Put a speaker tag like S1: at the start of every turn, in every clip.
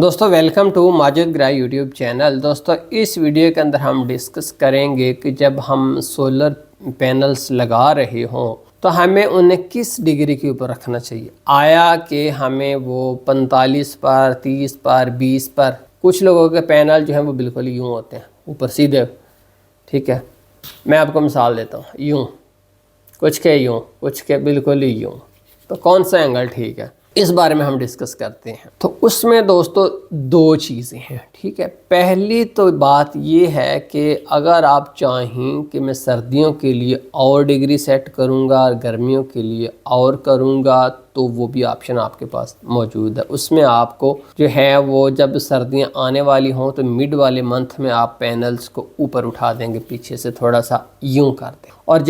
S1: दोस्तों welcome to Majid ग्राई YouTube channel. दोस्तों इस वीडियो के अंदर हम डिस्कस करेंगे कि जब हम सोलर पैनल्स लगा रहे हों तो हमें उन्हें किस डिग्री के ऊपर रखना चाहिए। आया कि हमें वो 45 पर, 30 पर, 20 पर, कुछ लोगों के पैनल जो हैं वो बिल्कुल यूँ होते हैं ऊपर सीधे, ठीक है। मैं आपको मिसाल देता हूँ, यूँ, कुछ के यूँ, कुछ के बिल्कुल ही यूँ, तो कौन सा एंगल ठीक है, इस बारे में हम डिस्कस करते हैं। तो उसमें दोस्तों दो चीज़ें हैं, ठीक है। पहली तो बात ये है कि अगर आप चाहें कि मैं सर्दियों के लिए और डिग्री सेट करूंगा और गर्मियों के लिए और करूंगा, तो वो भी ऑप्शन आपके पास मौजूद है। उसमें आपको जो है वो जब सर्दियां आने वाली हों तो मिड वाले मंथ में आप पैनल्स को ऊपर उठा देंगे, पीछे से थोड़ा सा यूं कर दें, और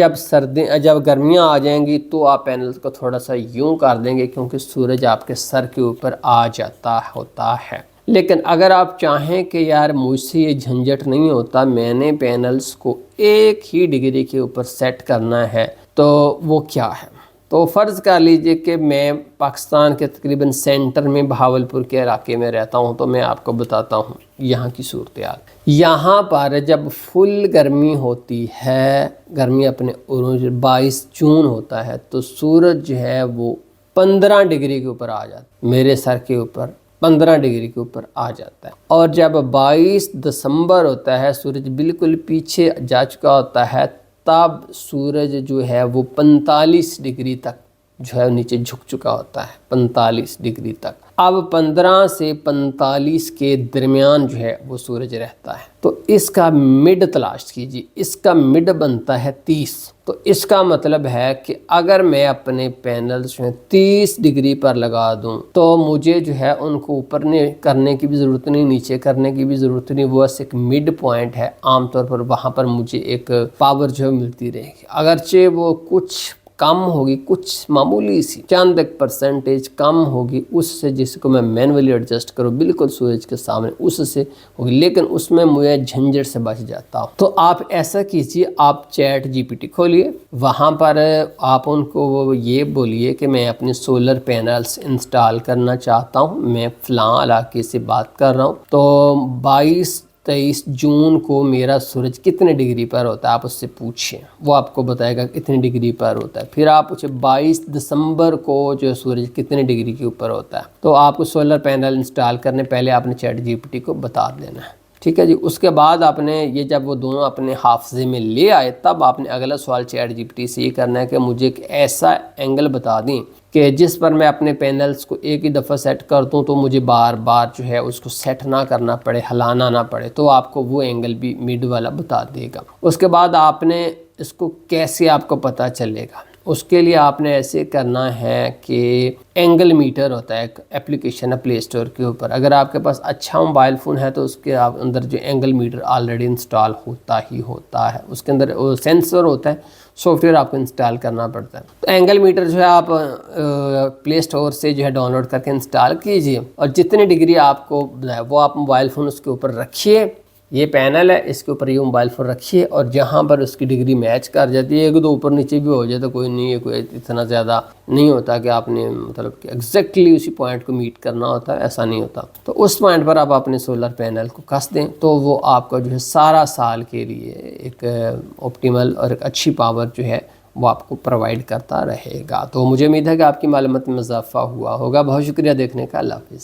S1: जब गर्मियां आ जाएंगी तो आप पैनल्स को थोड़ा सा यूं कर देंगे, क्योंकि सूरज आपके सर के ऊपर आ जाता होता है। लेकिन अगर आप चाहें कि यार मुझसे ये झंझट नहीं होता, मैंने पैनल्स को एक ही डिग्री के ऊपर सेट करना है, तो वो क्या है। तो फ़र्ज़ कर लीजिए कि मैं पाकिस्तान के तकरीबन सेंटर में बहावलपुर के इलाके में रहता हूं, तो मैं आपको बताता हूं यहाँ की सूरत-ए-हाल। यहाँ पर जब फुल गर्मी होती है, गर्मी अपने उरूज 22 जून होता है, तो सूरज जो है वो 15 डिग्री के ऊपर आ जाता है, मेरे सर के ऊपर 15 डिग्री के ऊपर आ जाता है। और जब 22 दिसंबर होता है, सूरज बिल्कुल पीछे जा चुका होता है, तब सूरज जो है वो 45 डिग्री तक जो है नीचे झुक चुका होता है, 45 डिग्री तक। अब 15 से 45 के दरमियान जो है वो सूरज रहता है। तो इसका मिड तलाश कीजिए, इसका मिड बनता है 30। तो इसका मतलब है कि अगर मैं अपने पैनल्स जो है 30 डिग्री पर लगा दूं, तो मुझे जो है उनको ऊपर करने की भी ज़रूरत नहीं, नीचे करने की भी ज़रूरत नहीं। वो बस एक मिड पॉइंट है, आमतौर पर वहाँ पर मुझे एक पावर जो है मिलती रहेगी। अगरचे वो कुछ कम होगी, कुछ मामूली सी चंद एक परसेंटेज कम होगी उससे, जिसको मैं मैनुअली एडजस्ट करूँ बिल्कुल सूरज के सामने, उससे होगी, लेकिन उसमें मुझे झंझट से बच जाता हूँ। तो आप ऐसा कीजिए, आप चैट जीपीटी खोलिए, वहाँ पर आप उनको ये बोलिए कि मैं अपने सोलर पैनल्स इंस्टॉल करना चाहता हूँ, मैं फ़लाँ इलाके से बात कर रहा हूँ, तो 22-23 जून को मेरा सूरज कितने डिग्री पर होता है, आप उससे पूछिए, वो आपको बताएगा कितने डिग्री पर होता है। फिर आप पूछे 22 दिसंबर को जो सूरज कितने डिग्री के ऊपर होता है, तो आपको सोलर पैनल इंस्टॉल करने पहले आपने चैट जीपीटी को बता देना है, ठीक है जी। उसके बाद आपने ये जब वो दोनों अपने हाफजे में ले आए, तब आपने अगला सवाल चैट जीपीटी से ये करना है कि मुझे एक ऐसा एंगल बता दें कि जिस पर मैं अपने पैनल्स को एक ही दफ़ा सेट कर दूं, तो मुझे बार बार जो है उसको सेट ना करना पड़े, हिलाना ना पड़े। तो आपको वो एंगल भी मिड वाला बता देगा। उसके बाद आपने इसको कैसे आपको पता चलेगा, उसके लिए आपने ऐसे करना है कि एंगल मीटर होता है, एक एप्लीकेशन है प्ले स्टोर के ऊपर। अगर आपके पास अच्छा मोबाइल फ़ोन है तो उसके अंदर जो एंगल मीटर ऑलरेडी इंस्टॉल होता ही होता है, उसके अंदर सेंसर होता है, सॉफ्टवेयर आपको इंस्टॉल करना पड़ता है। तो एंगल मीटर जो है आप प्ले स्टोर से जो है डाउनलोड करके इंस्टॉल कीजिए, और जितनी डिग्री आपको वो आप मोबाइल फ़ोन उसके ऊपर रखिए, ये पैनल है इसके ऊपर ये मोबाइल फ़ोन रखिए, और जहाँ पर उसकी डिग्री मैच कर जाती है, एक दो ऊपर नीचे भी हो जाए तो कोई नहीं है, कोई इतना ज़्यादा नहीं होता कि आपने मतलब कि एग्जैक्टली उसी पॉइंट को मीट करना होता है, ऐसा नहीं होता। तो उस पॉइंट पर आप अपने सोलर पैनल को कस दें, तो वो आपका जो है सारा साल के लिए एक ऑप्टिमल और एक अच्छी पावर जो है वो आपको प्रोवाइड करता रहेगा। तो मुझे उम्मीद है कि आपकी मालूमात में इजाफा हुआ होगा। बहुत शुक्रिया देखने का, अल्लाह हाफ़िज़।